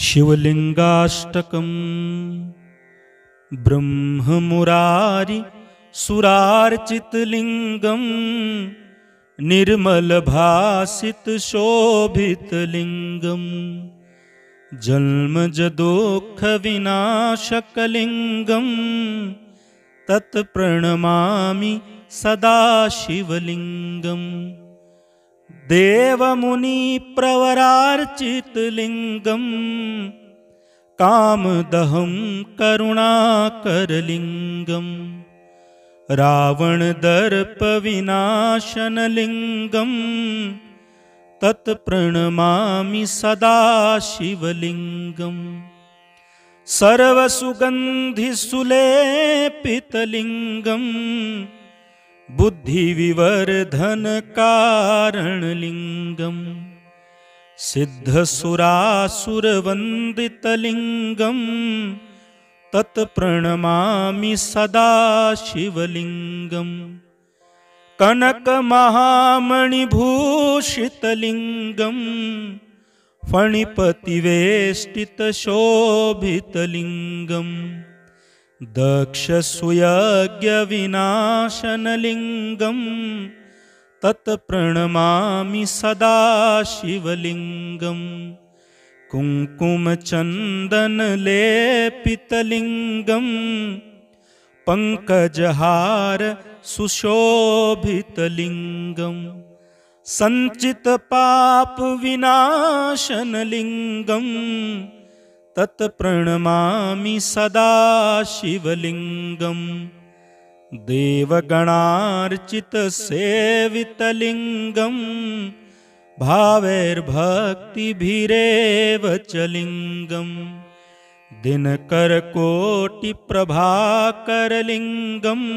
शिवलिंगाष्टकम् ब्रह्ममुरारि सुरार्चितलिंगम् निर्मलभासितशोभितलिंगम् जन्मजदुःखविनाशकलिंगम् तत्प्रणमामि सदा शिवलिंगम् देवमुनिप्रवरार्चितलिंगम् कामदहं करुणाकरलिंगम् रावणदर्पविनाशनलिंगम् तत्प्रणमामि सदा शिवलिंगम् सर्वसुगन्धिसुलेपितलिंगम् बुद्धिविवर्धनकारणलिंगम् सिद्धसुरासुरवन्दितलिंगम् तत्प्रणमामि सदा शिवलिंगम् कनकमहामणिभूषितलिंगम् फणिपतिवेष्टितशोभितलिंगम् दक्षसुयज्ञविनाशनलिंगम् तत्प्रणमामि सदा शिवलिंगम् कुङ्कुमचन्दनलेपितलिंगम् पङ्कजहार सुशोभितलिंगम् सञ्चितपापविनाशनलिंगम् तत्प्रणमामि सदा शिवलिंगम् देवगणार्चितसेवितलिंगम् भावैर्भक्तिभिरेव च लिंगम् दिनकरकोटिप्रभाकरलिंगम्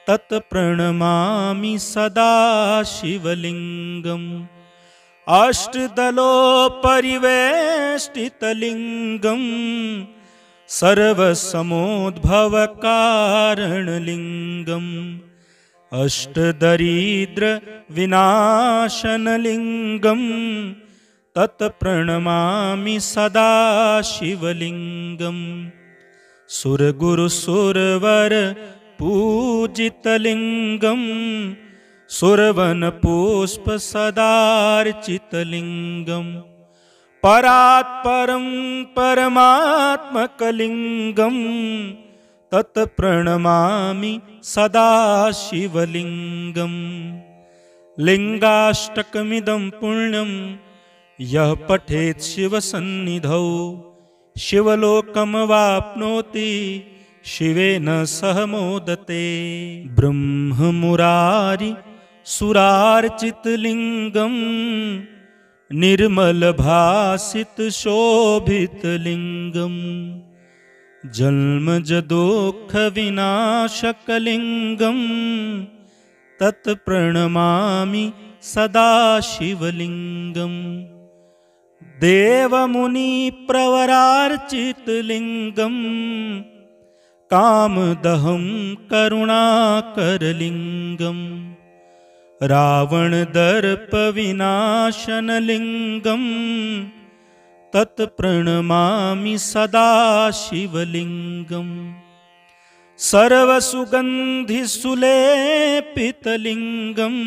तत्प्रणमामि सदा शिवलिंगम् अष्टदलोपरिवेष्टितलिंगम् सर्वसमोद्भवकारणलिंगम् अष्टदरिद्रविनाशनलिंगम् तत्प्रणमामि सदा शिवलिंगम् सुरगुरुसुरवर पूजितलिंगम् सुरवनपुष्पसदार्चितलिंगम् परात्परं परमात्मकलिंगम् तत्प्रणमामि सदा शिवलिंगम् लिंगाष्टकमिदं पुण्यं यः पठेत् शिवसन्निधौ शिवलोकमवाप्नोति शिवेन सह मोदते। ब्रह्ममुरारि सुरार्चितलिंगम् निर्मलभासितशोभितलिंगम् जन्मजदुःखविनाशकलिंगम् तत्प्रणमामि सदा शिवलिंगम् देवमुनिप्रवरार्चितलिंगम् कामदहं करुणाकरलिंगम् रावणदर्पविनाशनलिंगम् तत्प्रणमामि सदा शिवलिंगम् सर्वसुगन्धिसुलेपितलिंगम्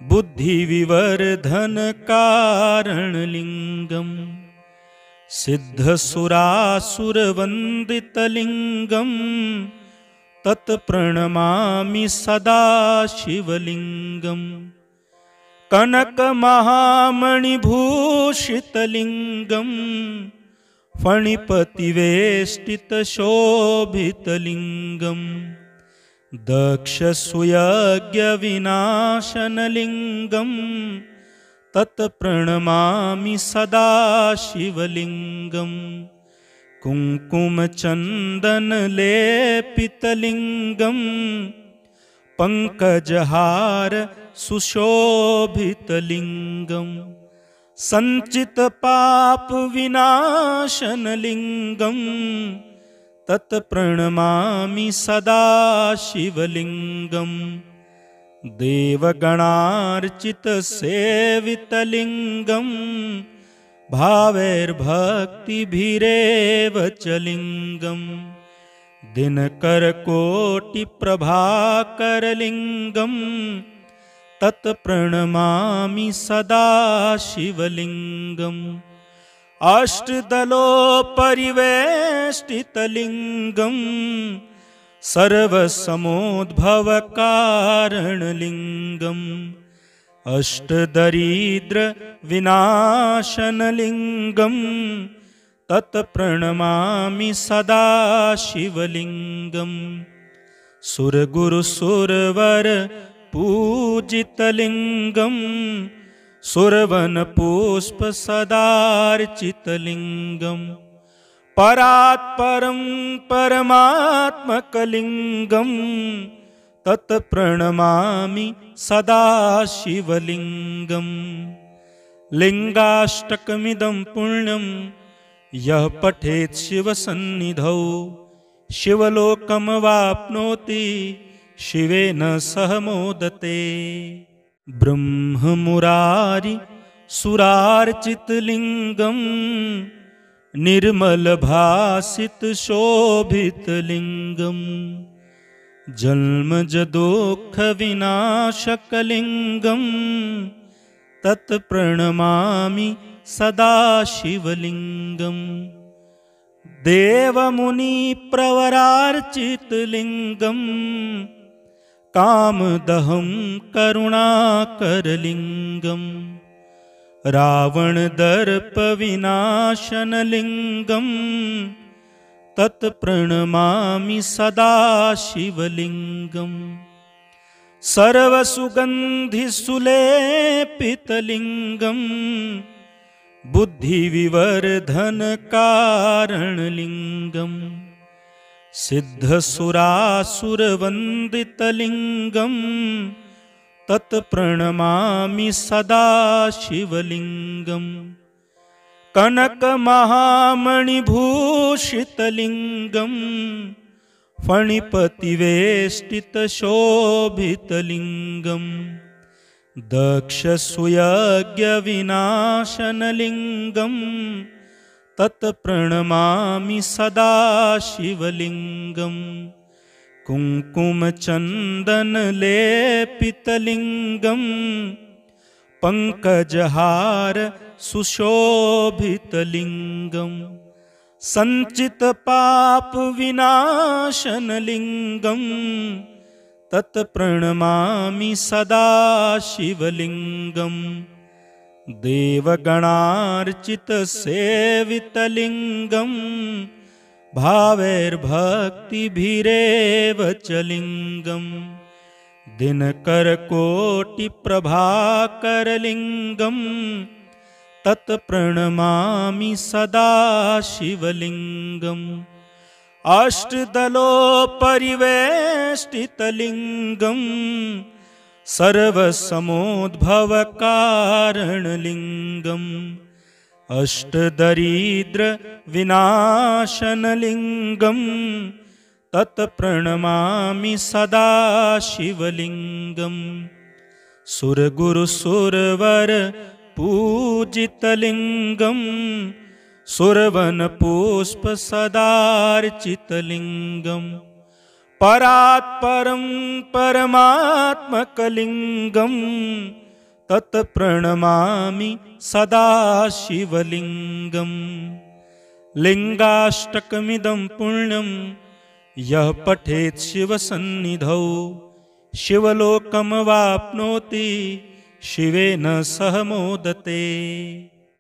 बुद्धिविवर्धनकारणलिंगम् सिद्धसुरासुरवन्दितलिंगम् तत्प्रणमामि सदा शिवलिंगम् कनकमहामणिभूषितलिंगम् फणिपतिवेष्टितशोभितलिंगम् दक्षसुयज्ञविनाशनलिंगम् तत्प्रणमामि सदा शिवलिंगम् कुङ्कुमचन्दनलेपितलिंगम् पङ्कजहार सुशोभितलिंगम् सञ्चितपापविनाशनलिंगम् तत्प्रणमामि सदा शिवलिंगम् देवगणार्चितसेवितलिंगम् भावैर्भक्तिभिरेव च लिङ्गम् दिनकरकोटिप्रभाकरलिङ्गम् तत्प्रणमामि सदा शिवलिङ्गम् अष्टदलोपरिवेष्टितलिङ्गम् सर्वसमोद्भवकारणलिङ्गम् अष्टदरिद्रविनाशनलिङ्गम् तत्प्रणमामि सदा शिवलिङ्गम् सुरगुरुसुरवर पूजितलिङ्गम् सुरवनपुष्पसदार्चितलिङ्गम् परात्परं परमात्मकलिङ्गम् तत्प्रणमामि सदा शिवलिङ्गम् लिङ्गाष्टकमिदं पुण्यं यः पठेत् शिवसन्निधौ शिवलोकमवाप्नोति शिवेन सह मोदते ब्रह्ममुरारि सुरार्चितलिङ्गम् निर्मलभासितशोभितलिङ्गम् जन्मजदुःखविनाशकलिङ्गम् तत्प्रणमामि सदा शिवलिङ्गम् देवमुनिप्रवरार्चितलिङ्गम् कामदहं करुणाकरलिङ्गम् रावणदर्पविनाशनलिङ्गम् तत्प्रणमामि सदा शिवलिङ्गम् सर्वसुगन्धिसुलेपितलिङ्गम् बुद्धिविवर्धनकारणलिङ्गम् सिद्धसुरासुरवन्दितलिङ्गम् तत्प्रणमामि सदा शिवलिङ्गम् कनकमहामणिभूषितलिङ्गम् फणिपतिवेष्टितशोभितलिङ्गम् दक्षसुयज्ञविनाशनलिङ्गम् तत्प्रणमामि सदा शिवलिङ्गम् कुङ्कुमचन्दनलेपितलिङ्गम् पङ्कजहार सुशोभितलिङ्गम् सञ्चितपापविनाशनलिङ्गम् तत्प्रणमामि सदा शिवलिङ्गम् देवगणार्चितसेवितलिङ्गम् भावैर्भक्तिभिरेव च लिङ्गम् दिनकरकोटिप्रभाकरलिङ्गम् तत्प्रणमामि सदा शिवलिङ्गम् अष्टदलोपरिवेष्टितलिङ्गम् सर्वसमोद्भवकारणलिङ्गम् अष्टदरिद्रविनाशनलिङ्गम् तत्प्रणमामि सदा शिवलिङ्गम् सुरगुरुसुरवर पूजितलिङ्गम् सुरवनपुष्पसदार्चितलिङ्गम् परात्परं परमात्मकलिङ्गम् तत्प्रणमामि सदा शिवलिङ्गम् लिङ्गाष्टकमिदं पुण्यं यः पठेत् शिवसन्निधौ शिवलोकमवाप्नोति शिवेन सह मोदते।